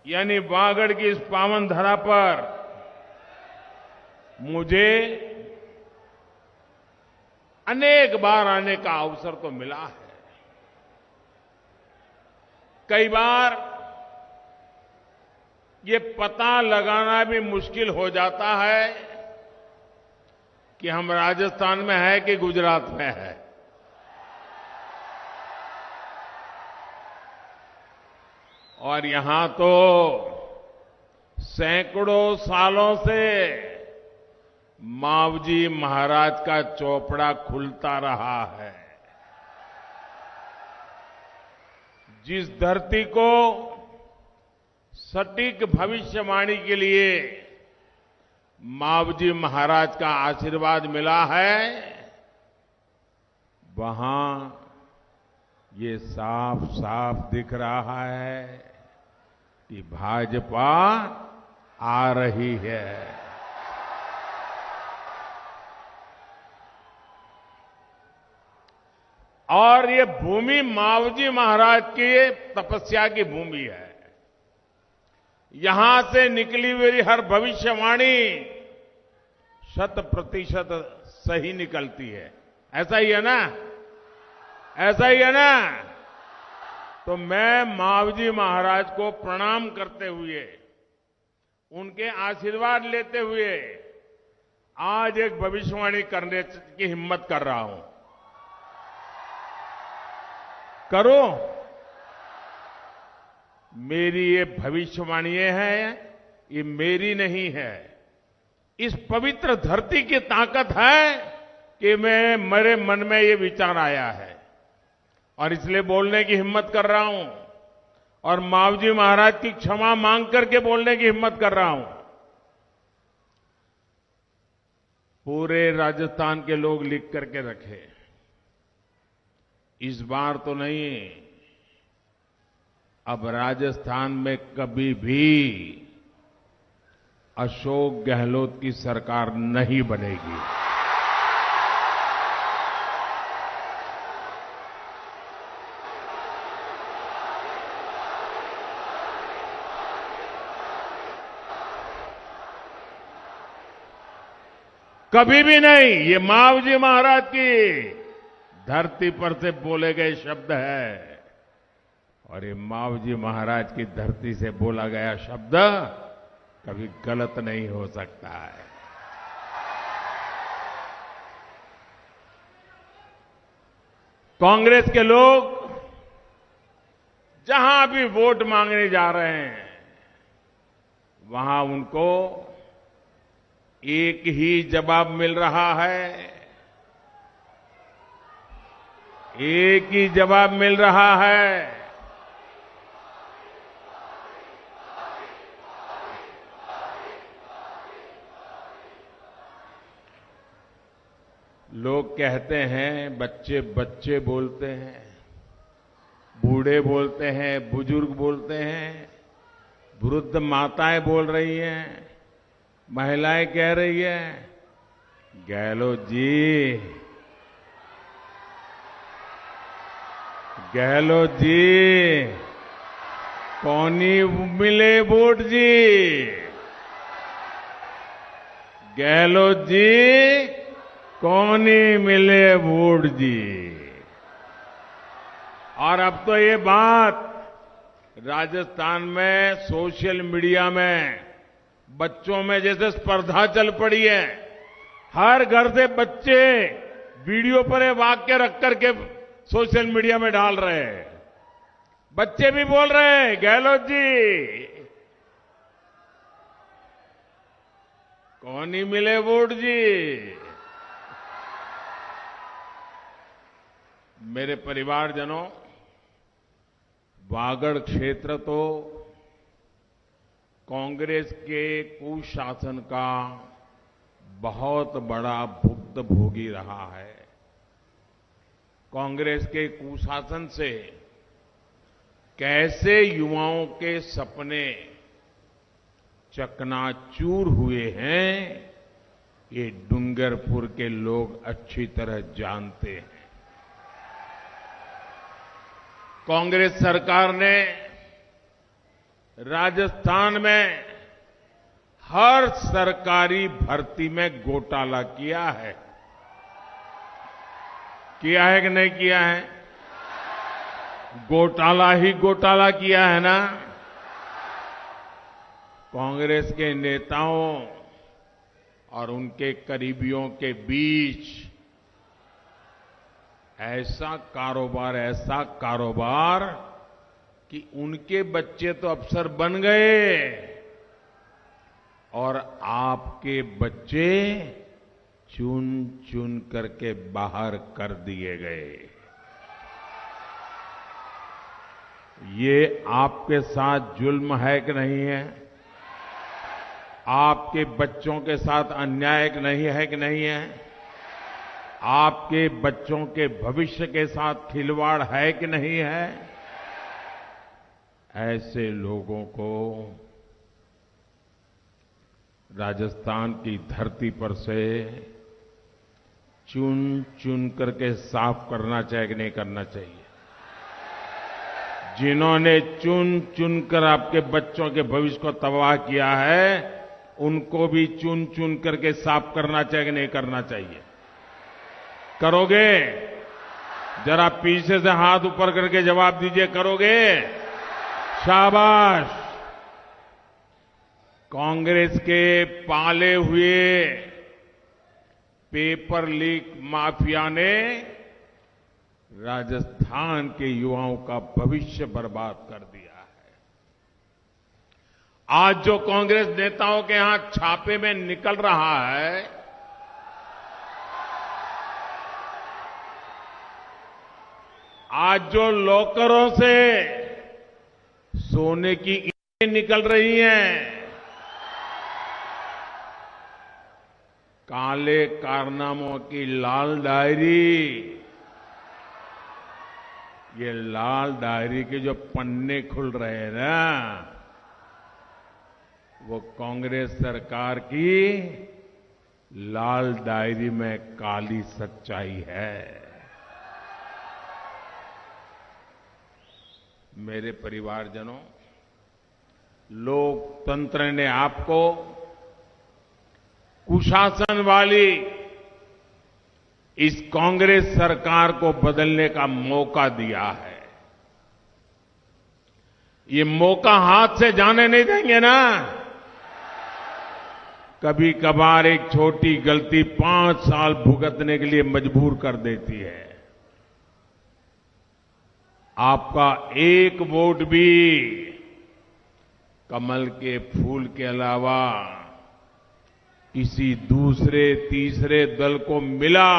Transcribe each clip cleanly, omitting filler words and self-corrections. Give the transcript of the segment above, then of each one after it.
यानी वागड़ की इस पावन धरा पर मुझे अनेक बार आने का अवसर तो मिला है। कई बार ये पता लगाना भी मुश्किल हो जाता है कि हम राजस्थान में हैं कि गुजरात में हैं। और यहां तो सैकड़ों सालों से मावजी महाराज का चौपड़ा खुलता रहा है। जिस धरती को सटीक भविष्यवाणी के लिए मावजी महाराज का आशीर्वाद मिला है, वहां ये साफ साफ दिख रहा है कि भाजपा आ रही है। और ये भूमि मावजी महाराज की तपस्या की भूमि है। यहां से निकली हुई हर भविष्यवाणी 100% सही निकलती है। ऐसा ही है ना? ऐसा ही है ना? तो मैं मावजी महाराज को प्रणाम करते हुए, उनके आशीर्वाद लेते हुए आज एक भविष्यवाणी करने की हिम्मत कर रहा हूं। करो। मेरी ये भविष्यवाणी है, ये मेरी नहीं है। इस पवित्र धरती की ताकत है कि मेरे मन में ये विचार आया है और इसलिए बोलने की हिम्मत कर रहा हूं और मावजी महाराज की क्षमा मांग करके बोलने की हिम्मत कर रहा हूं। पूरे राजस्थान के लोग लिख करके रखे, इस बार तो नहीं, अब राजस्थान में कभी भी अशोक गहलोत की सरकार नहीं बनेगी। कभी भी नहीं। ये मावजी महाराज की धरती पर से बोले गए शब्द है और ये मावजी महाराज की धरती से बोला गया शब्द कभी गलत नहीं हो सकता है। कांग्रेस के लोग जहां भी वोट मांगने जा रहे हैं, वहां उनको एक ही जवाब मिल रहा है। एक ही जवाब मिल रहा है। लोग कहते हैं, बच्चे बच्चे बोलते हैं, बूढ़े बोलते हैं, बुजुर्ग बोलते हैं, वृद्ध माताएं बोल रही हैं, महिलाएं कह रही हैं, गहलोत जी, गहलोत जी, कौनी मिले वोट जी, गहलोत जी, कौनी मिले वोट जी। और अब तो ये बात राजस्थान में सोशल मीडिया में बच्चों में जैसे स्पर्धा चल पड़ी है। हर घर से बच्चे वीडियो पर ये वाक्य रख करके सोशल मीडिया में डाल रहे हैं। बच्चे भी बोल रहे हैं, गहलोत जी, कौन ही मिले वोट जी। मेरे परिवारजनों, वागड़ क्षेत्र तो कांग्रेस के कुशासन का बहुत बड़ा भुक्तभोगी रहा है। कांग्रेस के कुशासन से कैसे युवाओं के सपने चकनाचूर हुए हैं, ये डूंगरपुर के लोग अच्छी तरह जानते हैं। कांग्रेस सरकार ने राजस्थान में हर सरकारी भर्ती में घोटाला किया है कि नहीं किया है? घोटाला ही घोटाला किया है ना। कांग्रेस के नेताओं और उनके करीबियों के बीच ऐसा कारोबार कि उनके बच्चे तो अफसर बन गए और आपके बच्चे चुन चुन करके बाहर कर दिए गए। ये आपके साथ जुल्म है कि नहीं है? आपके बच्चों के साथ अन्याय नहीं है कि नहीं है? आपके बच्चों के भविष्य के साथ खिलवाड़ है कि नहीं है? ऐसे लोगों को राजस्थान की धरती पर से चुन चुन करके साफ करना चाहिए कि नहीं करना चाहिए? जिन्होंने चुन चुन कर आपके बच्चों के भविष्य को तबाह किया है, उनको भी चुन चुन करके साफ करना चाहिए कि नहीं करना चाहिए? करोगे? जरा पीछे से हाथ ऊपर करके जवाब दीजिए, करोगे? शाबाश। कांग्रेस के पाले हुए पेपर लीक माफिया ने राजस्थान के युवाओं का भविष्य बर्बाद कर दिया है। आज जो कांग्रेस नेताओं के यहां छापे में निकल रहा है, आज जो लॉकरों से सोने की ईंटें निकल रही हैं, काले कारनामों की लाल डायरी, ये लाल डायरी के जो पन्ने खुल रहे हैं ना, वो कांग्रेस सरकार की लाल डायरी में काली सच्चाई है। मेरे परिवारजनों, लोकतंत्र ने आपको कुशासन वाली इस कांग्रेस सरकार को बदलने का मौका दिया है। ये मौका हाथ से जाने नहीं देंगे ना। कभी कभार एक छोटी गलती 5 साल भुगतने के लिए मजबूर कर देती है। आपका एक वोट भी कमल के फूल के अलावा किसी दूसरे तीसरे दल को मिला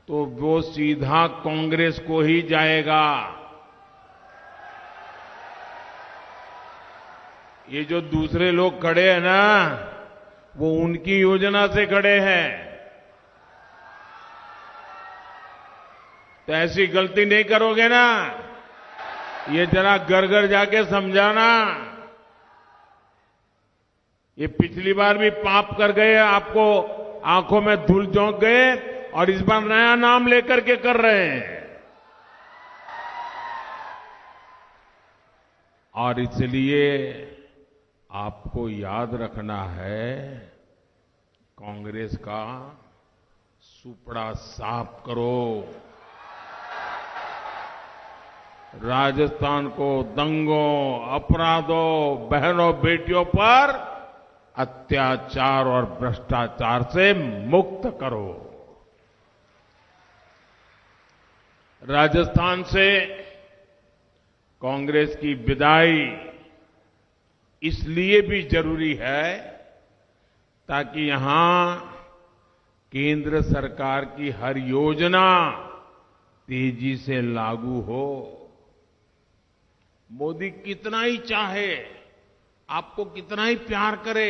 तो वो सीधा कांग्रेस को ही जाएगा। ये जो दूसरे लोग खड़े हैं ना, वो उनकी योजना से खड़े हैं। तो ऐसी गलती नहीं करोगे ना। ये जरा घर घर जाके समझाना। ये पिछली बार भी पाप कर गए, आपको आंखों में धूल झोंक गए, और इस बार नया नाम लेकर के कर रहे हैं। और इसलिए आपको याद रखना है, कांग्रेस का सुपड़ा साफ करो। राजस्थान को दंगों, अपराधों, बहनों बेटियों पर अत्याचार और भ्रष्टाचार से मुक्त करो। राजस्थान से कांग्रेस की विदाई इसलिए भी जरूरी है ताकि यहां केंद्र सरकार की हर योजना तेजी से लागू हो। मोदी कितना ही चाहे, आपको कितना ही प्यार करे,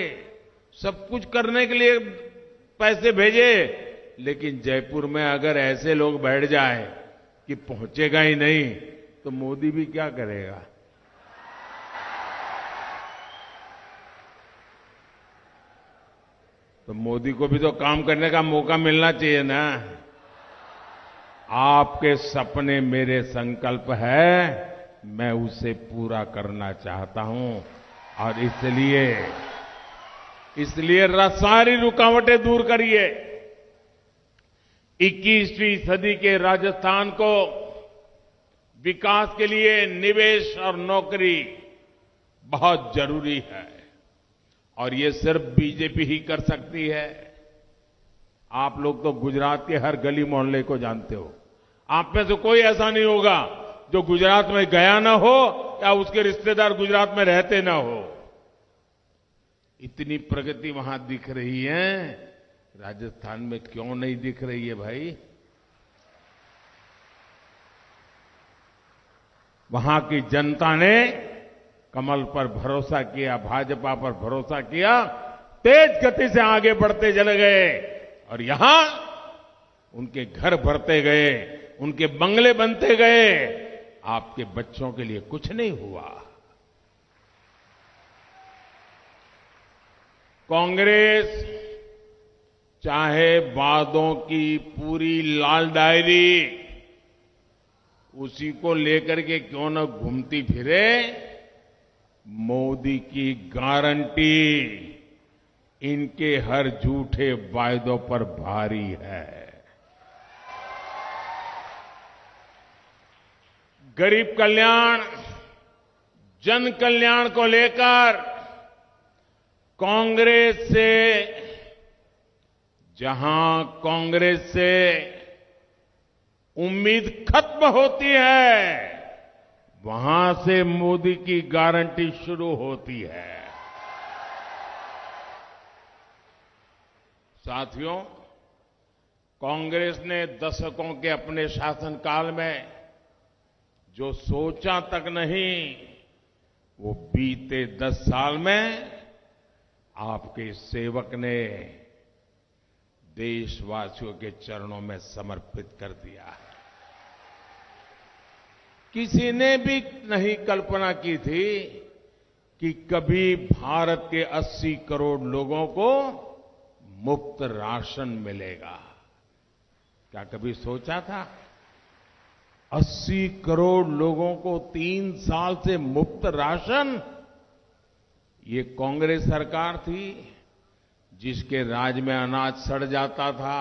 सब कुछ करने के लिए पैसे भेजे, लेकिन जयपुर में अगर ऐसे लोग बैठ जाए कि पहुंचेगा ही नहीं, तो मोदी भी क्या करेगा? तो मोदी को भी तो काम करने का मौका मिलना चाहिए ना। आपके सपने मेरे संकल्प है, मैं उसे पूरा करना चाहता हूं और इसलिए सारी रुकावटें दूर करिए। 21वीं सदी के राजस्थान को विकास के लिए निवेश और नौकरी बहुत जरूरी है और ये सिर्फ बीजेपी ही कर सकती है। आप लोग तो गुजरात के हर गली मोहल्ले को जानते हो। आप में से कोई ऐसा नहीं होगा जो गुजरात में गया ना हो या उसके रिश्तेदार गुजरात में रहते ना हो। इतनी प्रगति वहां दिख रही है, राजस्थान में क्यों नहीं दिख रही है भाई? वहां की जनता ने कमल पर भरोसा किया, भाजपा पर भरोसा किया, तेज गति से आगे बढ़ते चले गए और यहां उनके घर भरते गए, उनके बंगले बनते गए। आपके बच्चों के लिए कुछ नहीं हुआ। कांग्रेस चाहे वादों की पूरी लाल डायरी उसी को लेकर के क्यों न घूमती फिरे, मोदी की गारंटी इनके हर झूठे वायदों पर भारी है। गरीब कल्याण, जन कल्याण को लेकर कांग्रेस से उम्मीद खत्म होती है, वहां से मोदी की गारंटी शुरू होती है। साथियों, कांग्रेस ने दशकों के अपने शासनकाल में जो सोचा तक नहीं, वो बीते 10 साल में आपके सेवक ने देशवासियों के चरणों में समर्पित कर दिया है। किसी ने भी नहीं कल्पना की थी कि कभी भारत के 80 करोड़ लोगों को मुफ्त राशन मिलेगा। क्या कभी सोचा था? 80 करोड़ लोगों को 3 साल से मुफ्त राशन। ये कांग्रेस सरकार थी जिसके राज में अनाज सड़ जाता था,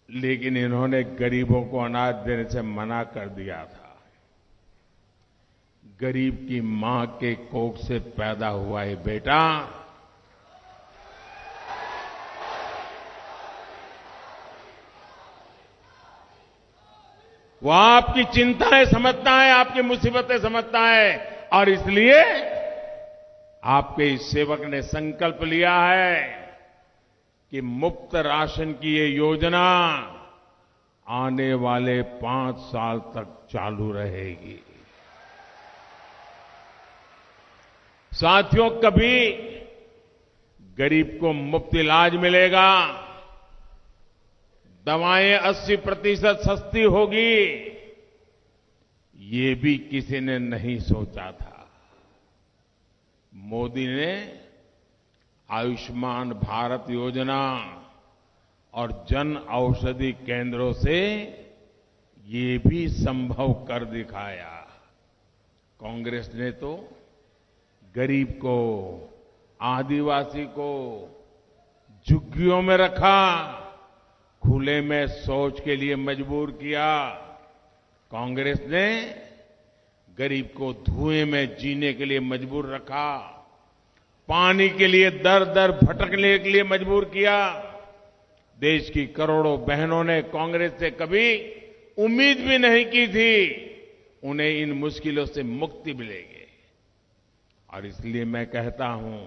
लेकिन इन्होंने गरीबों को अनाज देने से मना कर दिया था। गरीब की मां के कोख से पैदा हुआ ये बेटा वो आपकी चिंताएं समझता है, आपकी मुसीबतें समझता है और इसलिए आपके इस सेवक ने संकल्प लिया है कि मुफ्त राशन की ये योजना आने वाले 5 साल तक चालू रहेगी। साथियों, कभी गरीब को मुफ्त इलाज मिलेगा, दवाएं 80% सस्ती होगी, ये भी किसी ने नहीं सोचा था। मोदी ने आयुष्मान भारत योजना और जन औषधि केंद्रों से ये भी संभव कर दिखाया। कांग्रेस ने तो गरीब को, आदिवासी को झुग्गियों में रखा, खुले में शौच के लिए मजबूर किया। कांग्रेस ने गरीब को धुएं में जीने के लिए मजबूर रखा, पानी के लिए दर दर भटकने के लिए मजबूर किया। देश की करोड़ों बहनों ने कांग्रेस से कभी उम्मीद भी नहीं की थी उन्हें इन मुश्किलों से मुक्ति मिलेगी। और इसलिए मैं कहता हूं,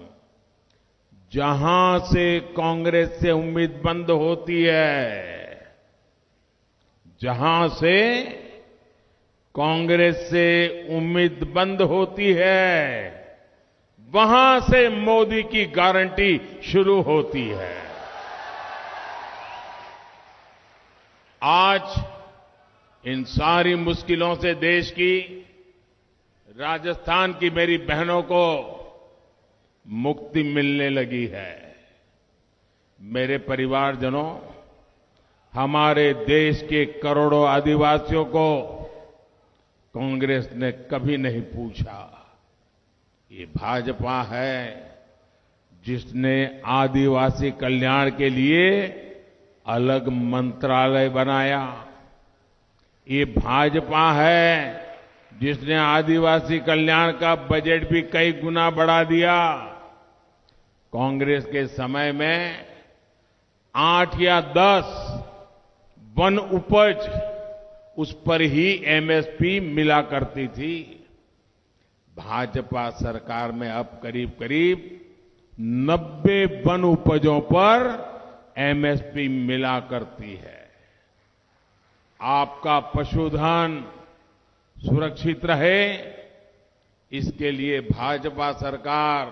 जहां से कांग्रेस से उम्मीद बंद होती है, जहां से कांग्रेस से उम्मीद बंद होती है, वहां से मोदी की गारंटी शुरू होती है। आज इन सारी मुश्किलों से देश की, राजस्थान की मेरी बहनों को मुक्ति मिलने लगी है। मेरे परिवारजनों, हमारे देश के करोड़ों आदिवासियों को कांग्रेस ने कभी नहीं पूछा। ये भाजपा है जिसने आदिवासी कल्याण के लिए अलग मंत्रालय बनाया। ये भाजपा है जिसने आदिवासी कल्याण का बजट भी कई गुना बढ़ा दिया। कांग्रेस के समय में 8 या 10 वन उपज उस पर ही एमएसपी मिला करती थी। भाजपा सरकार में अब करीब करीब 90 वन उपजों पर एमएसपी मिला करती है। आपका पशुधन सुरक्षित रहे, इसके लिए भाजपा सरकार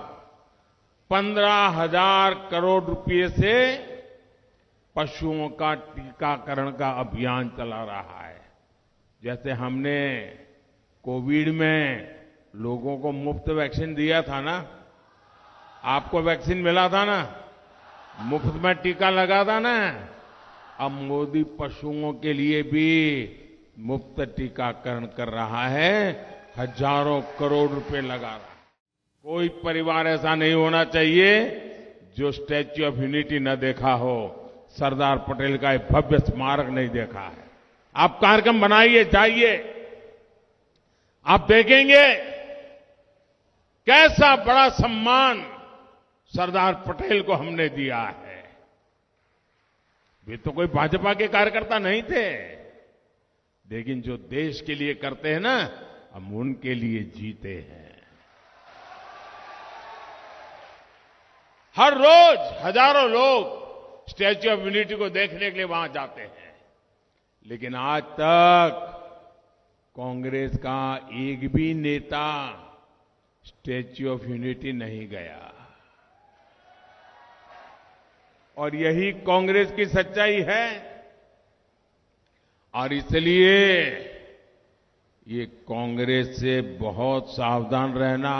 15,000 करोड़ रुपए से पशुओं का टीकाकरण का अभियान चला रहा है। जैसे हमने कोविड में लोगों को मुफ्त वैक्सीन दिया था ना, आपको वैक्सीन मिला था ना, मुफ्त में टीका लगा था ना। अब मोदी पशुओं के लिए भी मुफ्त टीकाकरण कर रहा है, हजारों करोड़ रुपए लगा रहा है। कोई परिवार ऐसा नहीं होना चाहिए जो स्टैच्यू ऑफ यूनिटी न देखा हो, सरदार पटेल का एक भव्य स्मारक नहीं देखा है। आप कार्यक्रम बनाइए, जाइए, आप देखेंगे कैसा बड़ा सम्मान सरदार पटेल को हमने दिया है। वे तो कोई भाजपा के कार्यकर्ता नहीं थे, लेकिन जो देश के लिए करते हैं ना, हम उनके लिए जीते हैं। हर रोज हजारों लोग स्टैच्यू ऑफ यूनिटी को देखने के लिए वहां जाते हैं, लेकिन आज तक कांग्रेस का एक भी नेता स्टैच्यू ऑफ यूनिटी नहीं गया। और यही कांग्रेस की सच्चाई है। और इसलिए ये कांग्रेस से बहुत सावधान रहना।